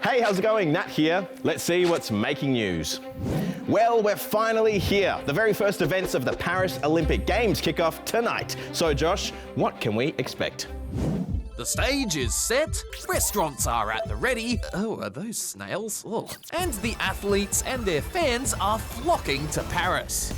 Hey, how's it going? Nat here. Let's see what's making news. Well, we're finally here. The very first events of the Paris Olympic Games kick off tonight. So, Josh, what can we expect? The stage is set, restaurants are at the ready. Oh, are those snails? Oh. And the athletes and their fans are flocking to Paris.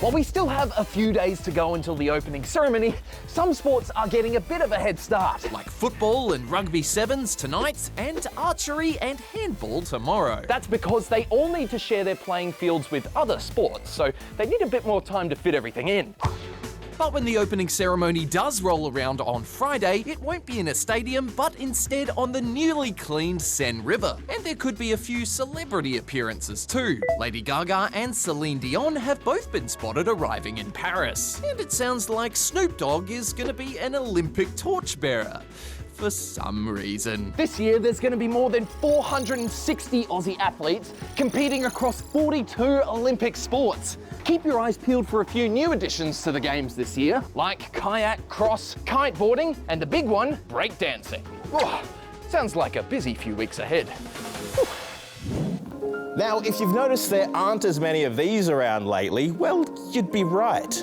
While we still have a few days to go until the opening ceremony, some sports are getting a bit of a head start. Like football and rugby sevens tonight, and archery and handball tomorrow. That's because they all need to share their playing fields with other sports, so they need a bit more time to fit everything in. But when the opening ceremony does roll around on Friday, it won't be in a stadium, but instead on the newly cleaned Seine River. And there could be a few celebrity appearances too. Lady Gaga and Celine Dion have both been spotted arriving in Paris. And it sounds like Snoop Dogg is going to be an Olympic torchbearer. For some reason. This year, there's going to be more than 460 Aussie athletes competing across 42 Olympic sports. Keep your eyes peeled for a few new additions to the Games this year, like kayak, cross, kiteboarding, and the big one, breakdancing. Oh, sounds like a busy few weeks ahead. Now, if you've noticed there aren't as many of these around lately, well, you'd be right?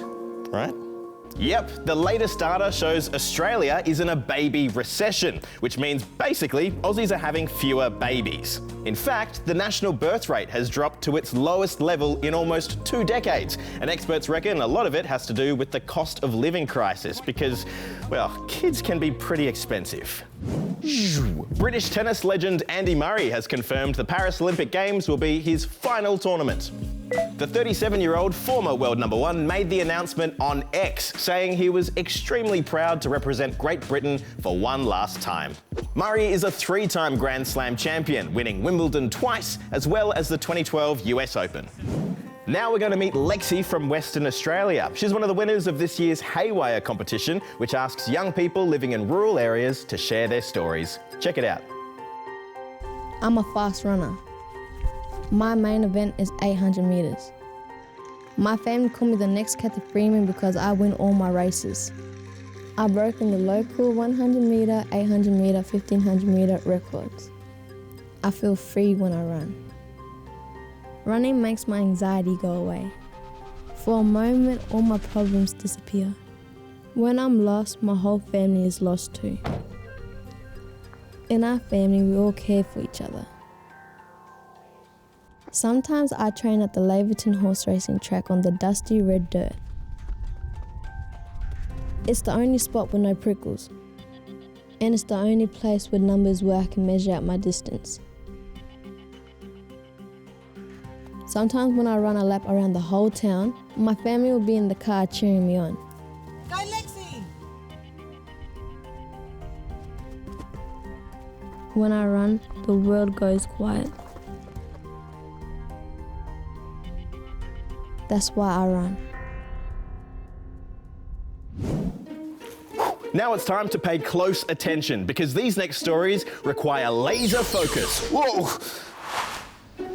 Yep, the latest data shows Australia is in a baby recession, which means basically Aussies are having fewer babies. In fact, the national birth rate has dropped to its lowest level in almost 2 decades, and experts reckon a lot of it has to do with the cost of living crisis because, well, kids can be pretty expensive. British tennis legend Andy Murray has confirmed the Paris Olympic Games will be his final tournament. The 37-year-old former world number 1 made the announcement on X, saying he was extremely proud to represent Great Britain for one last time. Murray is a 3-time Grand Slam champion, winning Wimbledon twice, as well as the 2012 US Open. Now we're going to meet Lexi from Western Australia. She's one of the winners of this year's Haywire competition, which asks young people living in rural areas to share their stories. Check it out. I'm a fast runner. My main event is 800 meters. My family call me the next Kathy Freeman because I win all my races. I've broken the local 100 meter, 800 meter, 1500 meter records. I feel free when I run. Running makes my anxiety go away. For a moment, all my problems disappear. When I'm lost, my whole family is lost too. In our family, we all care for each other. Sometimes I train at the Laverton horse racing track on the dusty red dirt. It's the only spot with no prickles, and it's the only place with numbers where I can measure out my distance. Sometimes when I run a lap around the whole town, my family will be in the car cheering me on. Go Lexi! When I run, the world goes quiet. That's why I run. Now it's time to pay close attention because these next stories require laser focus. Whoa!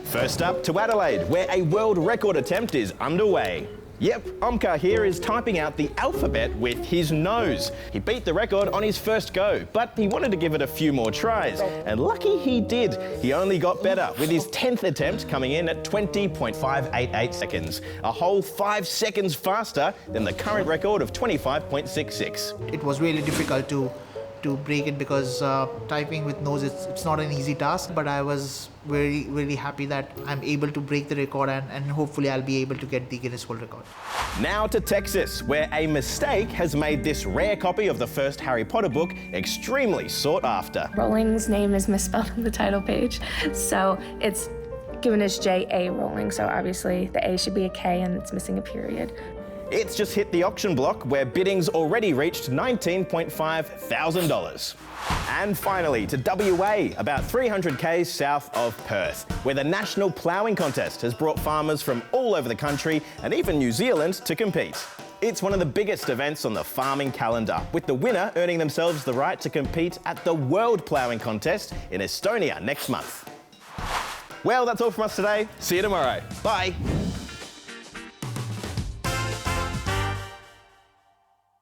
First up to Adelaide, where a world record attempt is underway. Yep, Omkar here is typing out the alphabet with his nose. He beat the record on his first go, but he wanted to give it a few more tries. And lucky he did. He only got better, with his 10th attempt coming in at 20.588 seconds, a whole 5 seconds faster than the current record of 25.66. It was really difficult to break it because typing with nose, it's not an easy task, but I was really happy that I'm able to break the record and hopefully I'll be able to get the Guinness World Record. Now to Texas, where a mistake has made this rare copy of the first Harry Potter book extremely sought after. Rowling's name is misspelled on the title page, so it's given as J.A. Rowling, so obviously the A should be a K and it's missing a period. It's just hit the auction block where bidding's already reached $19.5 thousand. And finally to WA, about 300 k's south of Perth, where the National Ploughing Contest has brought farmers from all over the country and even New Zealand to compete. It's one of the biggest events on the farming calendar, with the winner earning themselves the right to compete at the World Ploughing Contest in Estonia next month. Well, that's all from us today. See you tomorrow. Bye.